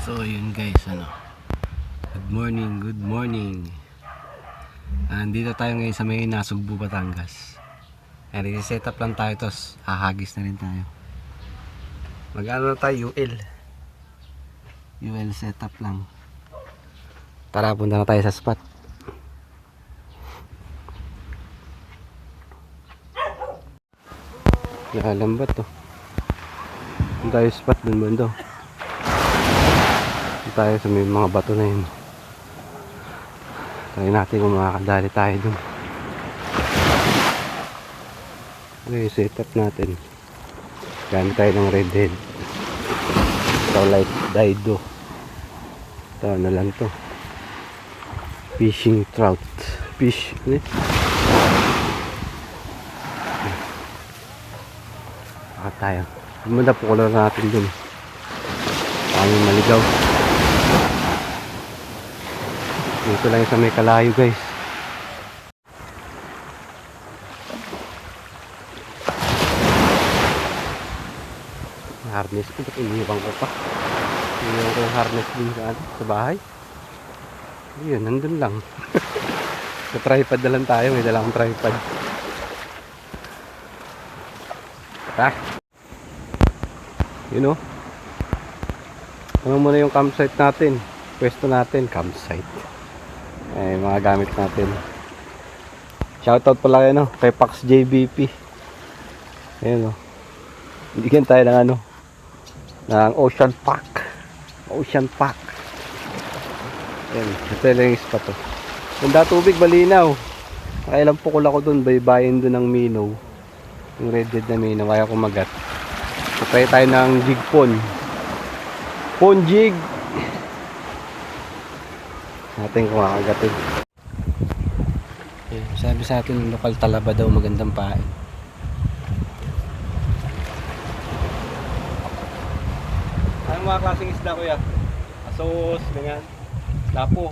So yun guys, good morning, good morning. Andito tayo ngayon sa may Nasugbu, Batangas. I-set up lang tayo, tos hahagis na rin tayo. Mag-ano na tayo, UL setup lang. Tara, punta na tayo sa spot. Nakalambat to. Punta tayo spot dun bando. Tayo sa may mga bato na yun. Try natin kung makakadali tayo dun. Okay, set up natin. Gamit tayo ng redhead. Ito light Dido. Ito ano lang to, fishing trout. Fish baka tayo gumanda po color natin dun. Paano maligaw. Dito lang sa may kalayo guys. Harness ko, ba't iniwang ko pa? Iniwang ko yung harness din sa bahay. Ayun, nandun lang. Sa tripod na lang tayo, may dalang tripod. Tara. You know, ano muna yung campsite natin, pwesto natin, campsite. Ay, mga gamit natin. Shoutout pala kayo, kay Pax JBP. Ayun, bigyan tayo ng ng Ocean Pack. Ocean Pack. Ayun, ito lang yung spot to. Ganda tubig, malinaw. Nakailang pukul ako dun, baybayin dun ng Mino. Yung redhead na Mino, kaya kumagat. Try tayo ng jig pond. Pond jig. Natin kung makagatin. Sabi sa atin ng lokal talaba daw magandang pain. Anong mga klaseng isda kuya? Asos, ganyan. Lapo.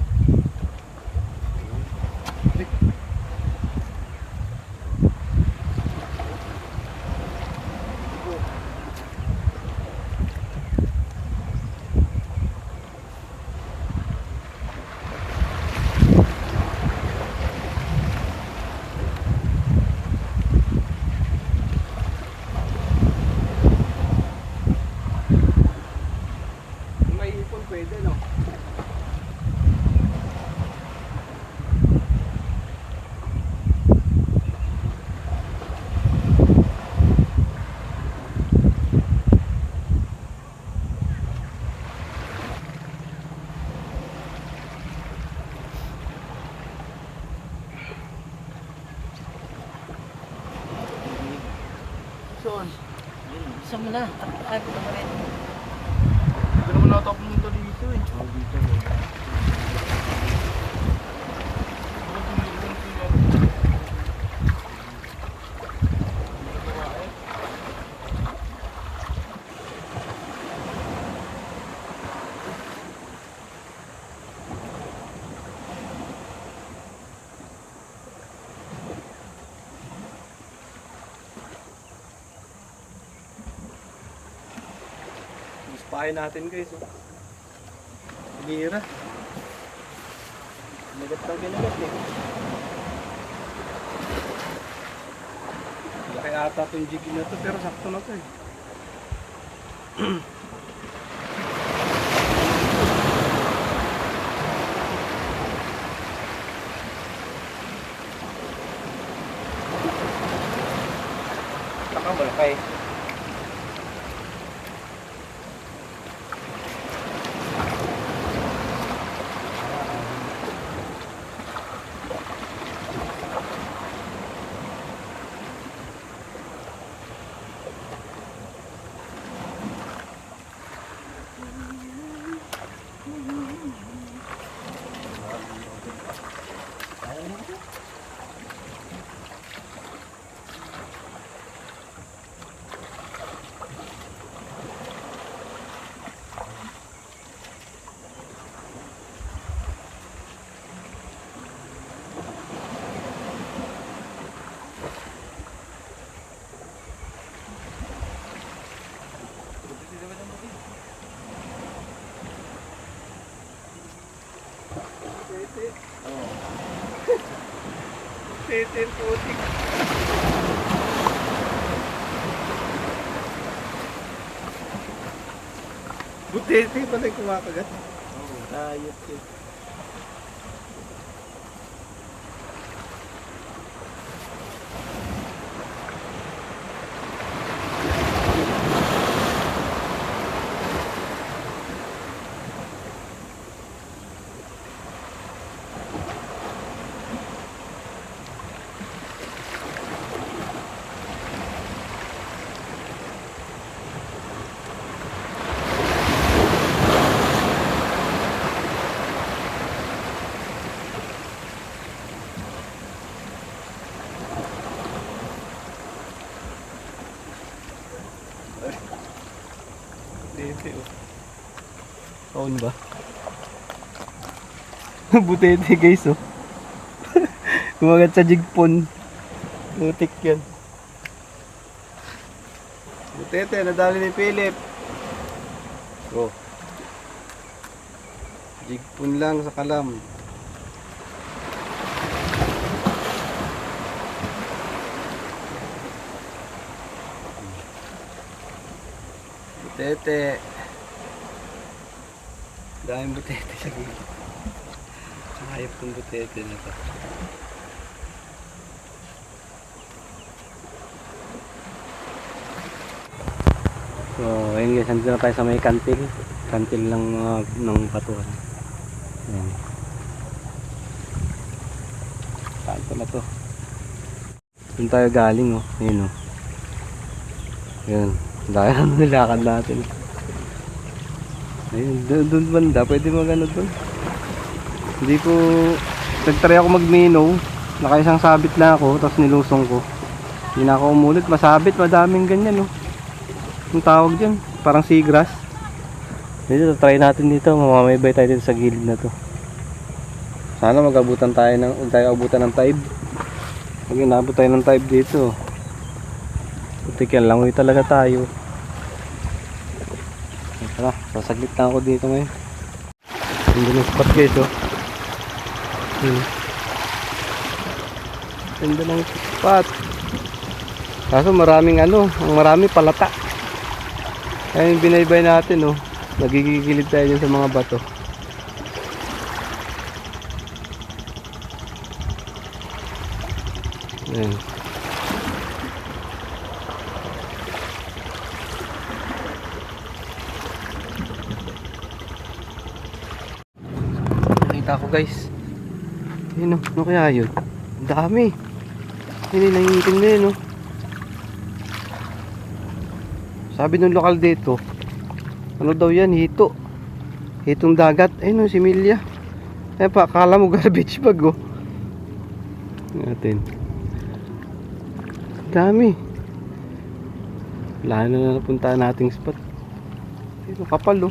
Pwede no? Soon. Isa mo na. Ay, puto mo rin. Hindi naman nata pumunta dito eh. Dito mo. Pahay natin guys. Gira. Nagat daw ginagat eh. Laki ata itong jig na to, pero sakto na to eh. Saka malaki. Oo. Butete, putik. Butete pala yung kumakagat. Oo. Ayos eh. Butete oh. Taon ba? Butete guys oh. Kumagat sa jigpon. Butik yan. Butete, nadali ni Philip. Oh. Jigpon lang sa kalam. Butete. Daming butete sa gilid. Ang hayop kong butete na to. So, ayun guys, nandito na tayo sa may kantil. Kantil lang ng batuhan. Ayan. Kanto na to. Doon tayo galing oh. Ayun oh. Ayun. Dahil ano nilakad natin. Ayun, doon banda. Pwede magano doon. Hindi ko... Nagtry ako magminaw. Nakaisang sabit na ako. Tapos nilusong ko. Hindi na ako umulit. Masabit. Madaming ganyan oh. Yung tawag dyan. Parang seagrass. Dito, try natin dito. Mamamaybay tayo dito sa gilid na to. Sana mag-abutan tayo ng... tayo abutan ng tide. Pag inabot tayo ng tide dito. Putik yan. Langoy talaga tayo. Tara, sasaglit na ako dito ngayon. Hindi ng spot guys oh. Ganda ng spot. Kaso maraming ano, marami palata. Kaya yung binaybay natin oh. Nagigigilid tayo dyan sa mga bato. Ayan. Nakita ko guys. Ayun oh, ano kaya yun? Ang dami. Hindi nangingitim na yun oh. Sabi nung lokal dito, ano daw yan? Hito. Hitong dagat. Ayun oh, si Milya. Eh pa, akala mo garbage bag oh. Natin. Dami. Wala na napuntahan nating spot. Ito kapal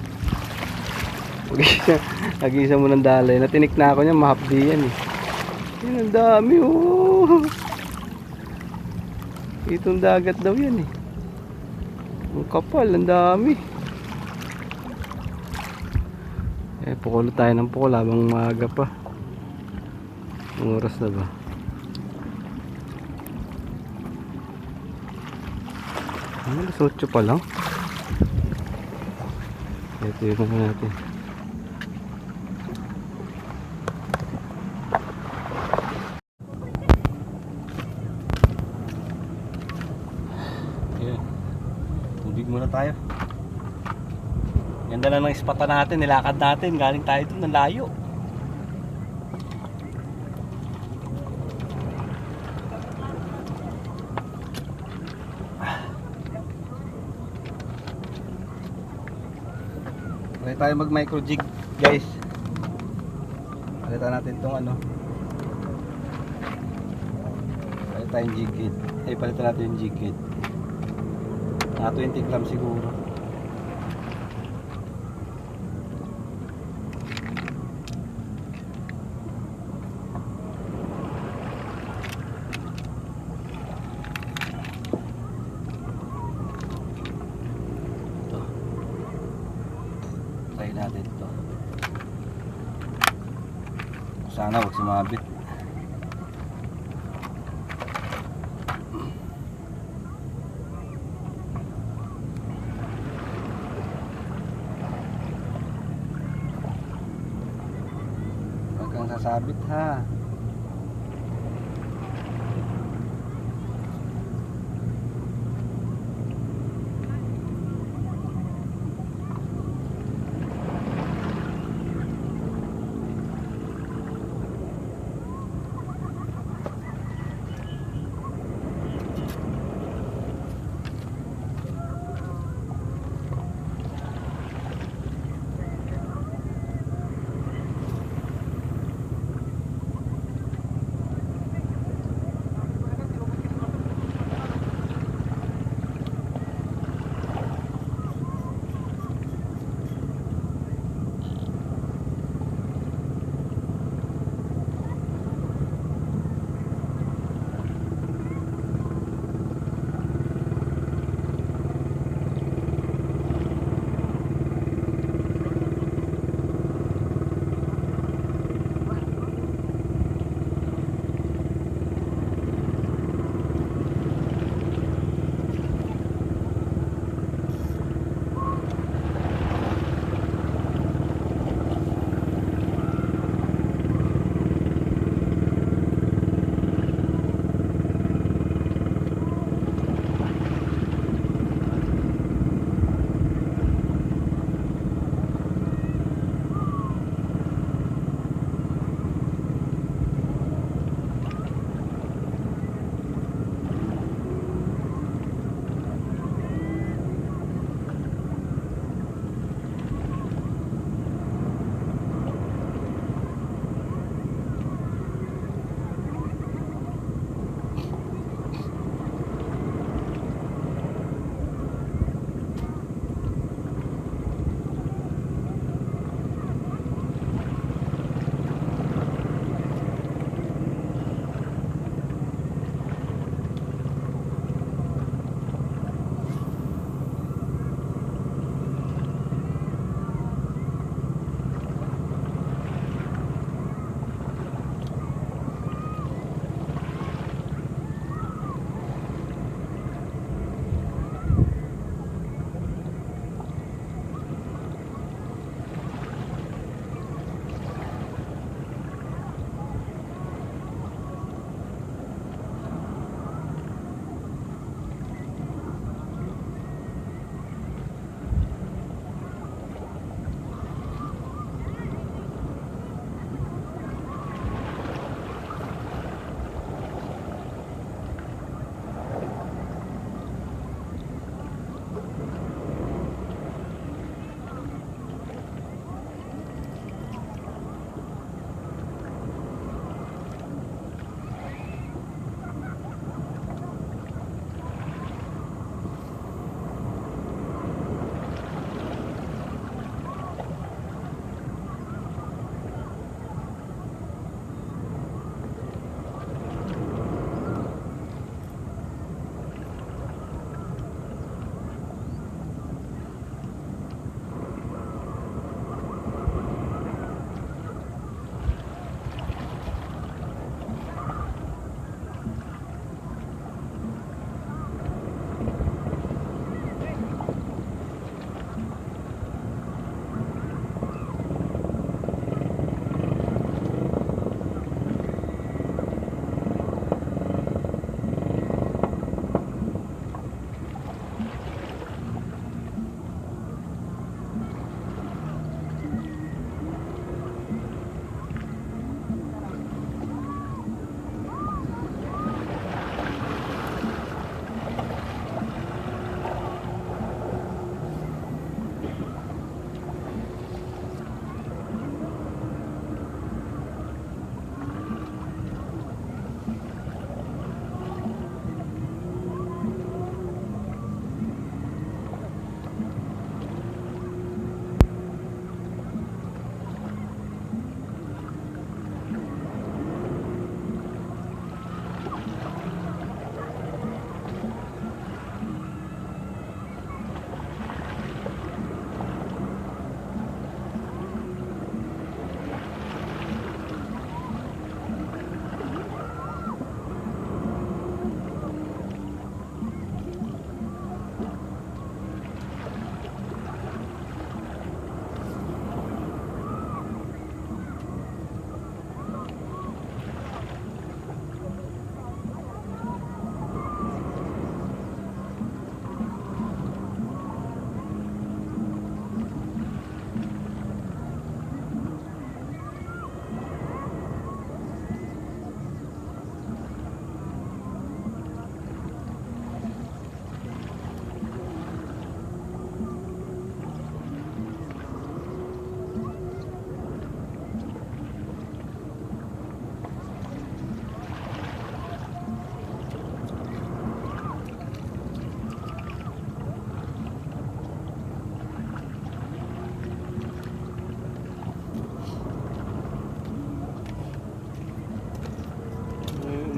oh.Ag-isa mo ng dalay. Natinik na ako niya, mahapdi yan eh. Yan ang dami oh. Itong dagat daw yan eh. Ang kapal, ang dami. Eh, pukulo tayo ng pukul habang maaga pa. Ang oras na ba? Alas 8 pa lang. Ito yung mga natin. Ayan. Tubig muna tayo. Ganda na ng ispatan natin. Nilakad natin. Galing tayo dun ng layo. Pwede tayo mag micro jig guys. Palitan natin itong ano. Palitan tayong jig head. Ay palitan natin yung jig head. Naka 20 grams siguro. Try natin ito. Sana huwag sumabit. Huwag kang sasabit ha.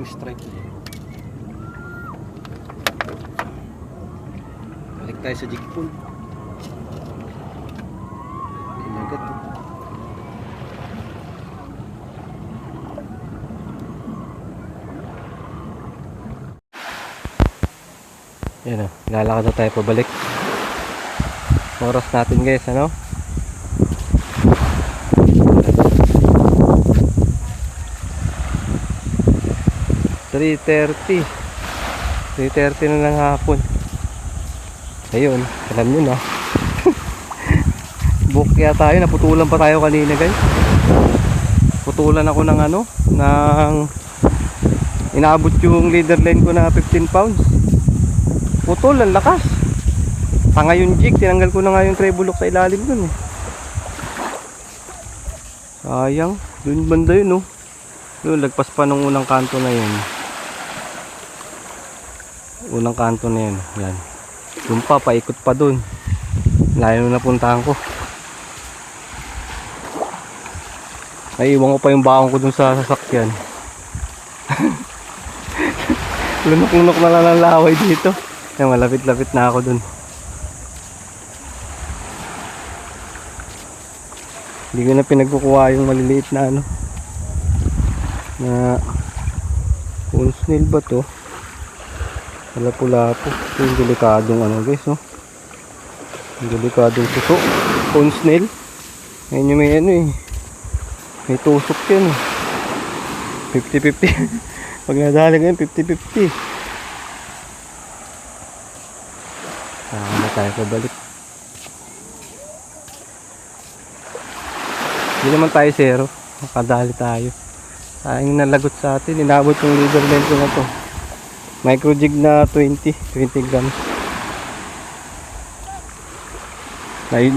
strike niya. Balik tayo sa jig pool. Kinagat. Yan o, lalakad na tayo pabalik. Oras natin guys, ano? 3:30 na ng hapon. Ayun, alam nyo na. Book yata tayo, naputulan pa tayo kanina guys. Putulan ako ng ano, ng inaabot yung leader line ko na 15 pounds. Putol, ang lakas. Tanga yung jig, tinanggal ko na nga yung treble lock sa ilalim dun eh. Sayang, dun banda yun oh. Yun, lagpas pa nung unang kanto na yun. Unang kanto na yun, yan. Dun pa, paikot pa dun. Layo na napuntahan ko. Naiiwan ko pa yung baong ko dun sa sasakyan. Lunok-lunok na lang ang laway dito. Yan, malapit-lapit na ako dun. Hindi ko na pinagkukuha yung maliliit na ano, na phone snail ba to? Lapu-lapu. Ito yung delikadong ano guys, no? Yung delikadong suso. Phone snail. Ngayon yung may ano eh, may tusok yan eh. 50-50. Pag nadali ngayon 50-50. Saan na tayo pabalik? Hindi naman tayo zero. Makadali tayo. Sayang nalagot sa atin. Inabot yung leader line ko na to. Micro jig na 20 grams.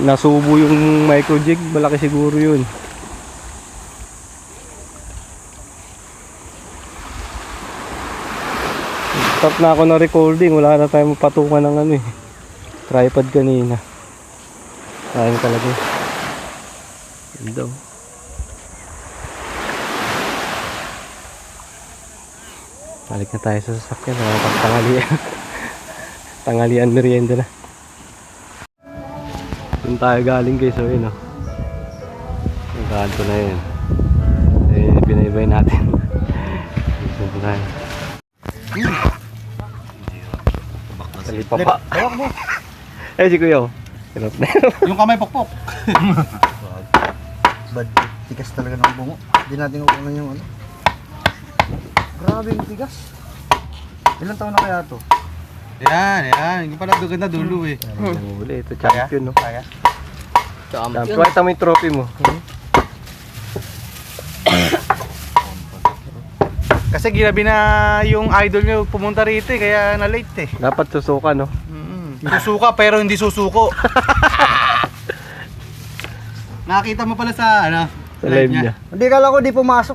Nasubo yung micro jig. Malaki siguro yun. Stop na ako ng recording. Wala na tayong patungan ng ano eh, tripod kanina. Sayang talaga. Ganda oh. Balik na tayo sa sasakyan. Nakapagtangalian. Tangalian merienda na. Doon tayo galing guys. So yun oh. Yung kanto na yun. Eh, binaybay natin. Doon tayo. Kalipa pa. Hawak mo. Eh si Kuya oh. Hirap na hirap. Yung kamay pokpok. Bad, tigas talaga ng bungo. Hindi natin kukunan yung ano. Grabe yung tigas. Ilang taon na kaya to? Yan. Yung pala gaganda dulo eh. Uli, ito champion no. Kaya? Champion. Pakita mo yung trophy mo. Kasi ginabi na yung idol nyo pumunta rito eh, kaya na late eh. Dapat susuka no. Susuka pero hindi susuko. Nakita mo pala sa ano? Sa live niya. Hindi, kala ko di pumasok.